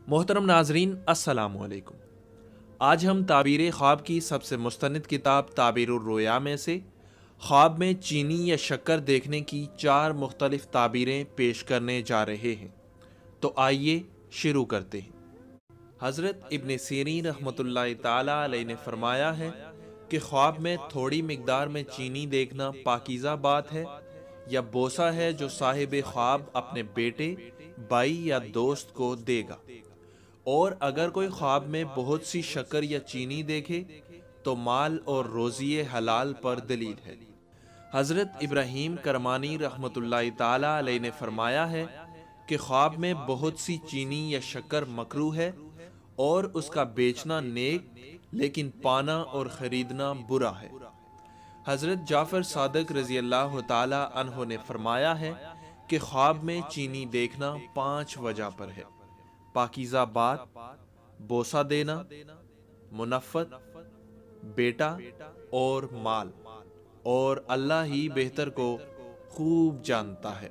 محترم ناظرین السلام علیکم۔ آج ہم تعبیر خواب کی سب سے مستند کتاب تعبیر الرؤیا میں سے خواب میں چینی یا شکر دیکھنے کی 4 مختلف تعبیریں پیش کرنے جا رہے ہیں، تو آئیے شروع کرتے ہیں۔ حضرت ابن سیرین رحمۃ اللہ تعالی علیہ نے فرمایا ہے کہ خواب میں تھوڑی مقدار میں چینی دیکھنا پاکیزہ بات ہے یا بوسہ ہے جو صاحب خواب اپنے بیٹے، بھائی یا دوست کو دے گا، اور اگر کوئی خواب میں بہت سی شکر یا چینی دیکھے تو مال اور روزی حلال پر دلیل ہے۔ حضرت ابراہیم کرمانی رحمۃ اللہ تعالی علیہ نے فرمایا ہے کہ خواب میں بہت سی چینی یا شکر مکروہ ہے اور اس کا بیچنا نیک، لیکن پانا اور خریدنا برا ہے۔ حضرت جعفر صادق رضی اللہ تعالی عنہ نے فرمایا ہے کہ خواب میں چینی دیکھنا 5 وجہ پر ہے: پاکیزہ بات، بوسہ دینا، منفت، بیٹا اور مال، اور اللہ ہی بہتر کو خوب جانتا ہے۔